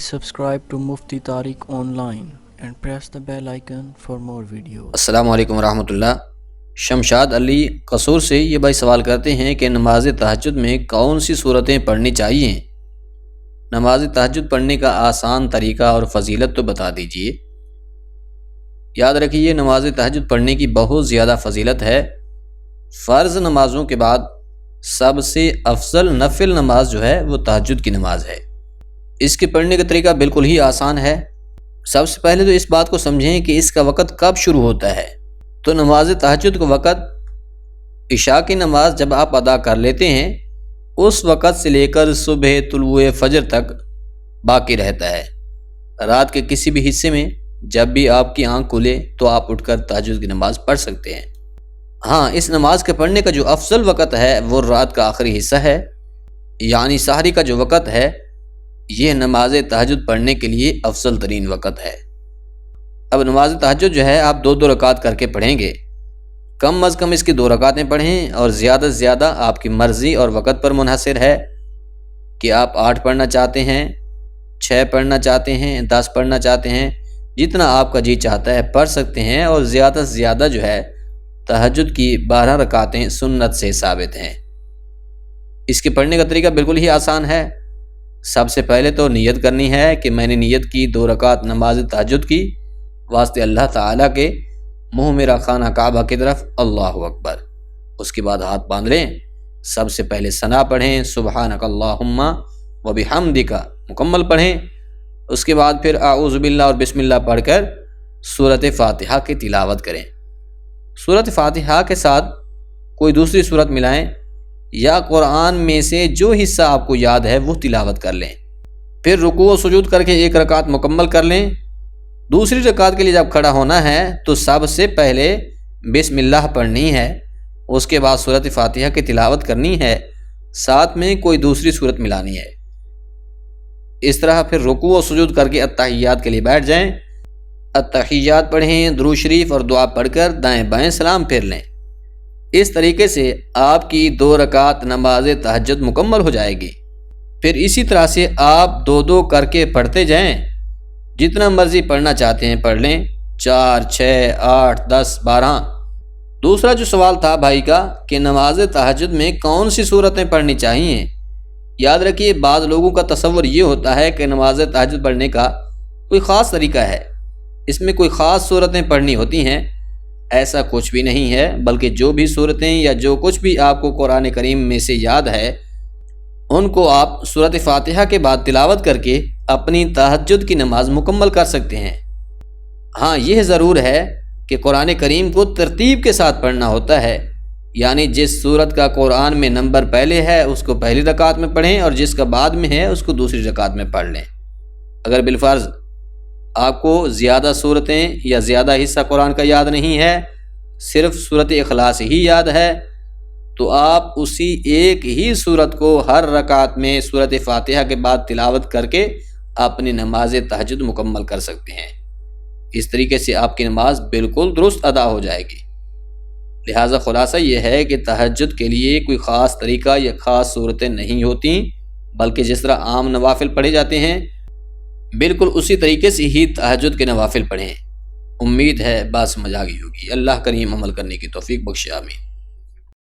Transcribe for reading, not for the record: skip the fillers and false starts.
Subscribe to Mufti Tariq Online and press the bell icon for more videos. السلام علیکم ورحمۃ اللہ۔ شمشاد علی قصور سے یہ بھائی سوال کرتے ہیں کہ نماز تہجد میں کون سی صورتیں پڑھنی چاہیے؟ نماز تہجد پڑھنے کا آسان طریقہ اور فضیلت تو بتا دیجئے۔ یاد رکھیے نماز تہجد پڑھنے کی بہت زیادہ فضیلت ہے۔ فرض نمازوں کے بعد سب سے افضل نفل نماز جو ہے وہ تہجد کی نماز ہے۔ اس کے پڑھنے کا طریقہ بالکل ہی آسان ہے۔ سب سے پہلے تو اس بات کو سمجھیں کہ اس کا وقت کب شروع ہوتا ہے۔ تو نماز تہجد کا وقت عشاء کی نماز جب آپ ادا کر لیتے ہیں اس وقت سے لے کر صبح طلوع فجر تک باقی رہتا ہے۔ رات کے کسی بھی حصے میں جب بھی آپ کی آنکھ کھلے تو آپ اٹھ کر تہجد کی نماز پڑھ سکتے ہیں۔ ہاں، اس نماز کے پڑھنے کا جو افضل وقت ہے وہ رات کا آخری حصہ ہے، یعنی سحری کا جو وقت ہے یہ نماز تہجد پڑھنے کے لیے افضل ترین وقت ہے۔ اب نماز تہجد جو ہے آپ 2 رکعت کر کے پڑھیں گے۔ کم از کم اس کی 2 رکعتیں پڑھیں اور زیادہ سے زیادہ آپ کی مرضی اور وقت پر منحصر ہے کہ آپ 8 پڑھنا چاہتے ہیں، 6 پڑھنا چاہتے ہیں، 10 پڑھنا چاہتے ہیں، جتنا آپ کا جی چاہتا ہے پڑھ سکتے ہیں۔ اور زیادہ سے زیادہ جو ہے تہجد کی 12 رکعتیں سنت سے ثابت ہیں۔ اس کے پڑھنے کا طریقہ بالکل ہی آسان ہے۔ سب سے پہلے تو نیت کرنی ہے کہ میں نے نیت کی 2 رکعت نماز تہجد کی واسطے اللہ تعالیٰ کے، منہ میرا خانہ کعبہ کی طرف، اللہ اکبر۔ اس کے بعد ہاتھ باندھ لیں، سب سے پہلے ثنا پڑھیں، سبحانک اللہم و بحمدک مکمل پڑھیں۔ اس کے بعد پھر اعوذ باللہ اور بسم اللہ پڑھ کر سورۃ فاتحہ کی تلاوت کریں۔ سورۃ فاتحہ کے ساتھ کوئی دوسری سورت ملائیں یا قرآن میں سے جو حصہ آپ کو یاد ہے وہ تلاوت کر لیں۔ پھر رکوع و سجود کر کے 1 رکعت مکمل کر لیں۔ دوسری رکعت کے لیے جب کھڑا ہونا ہے تو سب سے پہلے بسم اللہ پڑھنی ہے، اس کے بعد سورۃ فاتحہ کی تلاوت کرنی ہے، ساتھ میں کوئی دوسری سورت ملانی ہے۔ اس طرح پھر رکوع و سجود کر کے اتحیات کے لیے بیٹھ جائیں، اتحیات پڑھیں، درود شریف اور دعا پڑھ کر دائیں بائیں سلام پھیر لیں۔ اس طریقے سے آپ کی 2 رکعت نماز تہجد مکمل ہو جائے گی۔ پھر اسی طرح سے آپ 2 کر کے پڑھتے جائیں، جتنا مرضی پڑھنا چاہتے ہیں پڑھ لیں، 4 6 8 10 12۔ دوسرا جو سوال تھا بھائی کا کہ نماز تہجد میں کون سی صورتیں پڑھنی چاہیے، یاد رکھیے بعض لوگوں کا تصور یہ ہوتا ہے کہ نماز تہجد پڑھنے کا کوئی خاص طریقہ ہے، اس میں کوئی خاص صورتیں پڑھنی ہوتی ہیں۔ ایسا کچھ بھی نہیں ہے، بلکہ جو بھی صورتیں یا جو کچھ بھی آپ کو قرآن کریم میں سے یاد ہے ان کو آپ سورۃ فاتحہ کے بعد تلاوت کر کے اپنی تہجد کی نماز مکمل کر سکتے ہیں۔ ہاں، یہ ضرور ہے کہ قرآن کریم کو ترتیب کے ساتھ پڑھنا ہوتا ہے، یعنی جس سورت کا قرآن میں نمبر پہلے ہے اس کو پہلی رکعت میں پڑھیں اور جس کا بعد میں ہے اس کو دوسری رکعت میں پڑھ لیں۔ اگر بالفرض آپ کو زیادہ صورتیں یا زیادہ حصہ قرآن کا یاد نہیں ہے، صرف سورۃ اخلاص ہی یاد ہے، تو آپ اسی ایک ہی صورت کو ہر رکعت میں سورۃ فاتحہ کے بعد تلاوت کر کے اپنی نماز تہجد مکمل کر سکتے ہیں۔ اس طریقے سے آپ کی نماز بالکل درست ادا ہو جائے گی۔ لہٰذا خلاصہ یہ ہے کہ تہجد کے لیے کوئی خاص طریقہ یا خاص صورتیں نہیں ہوتی، بلکہ جس طرح عام نوافل پڑھے جاتے ہیں بالکل اسی طریقے سے ہی تہجد کے نوافل پڑھیں۔ امید ہے بات سمجھ آ گئی ہوگی۔ اللہ کریم عمل کرنے کی توفیق بخشے، آمین۔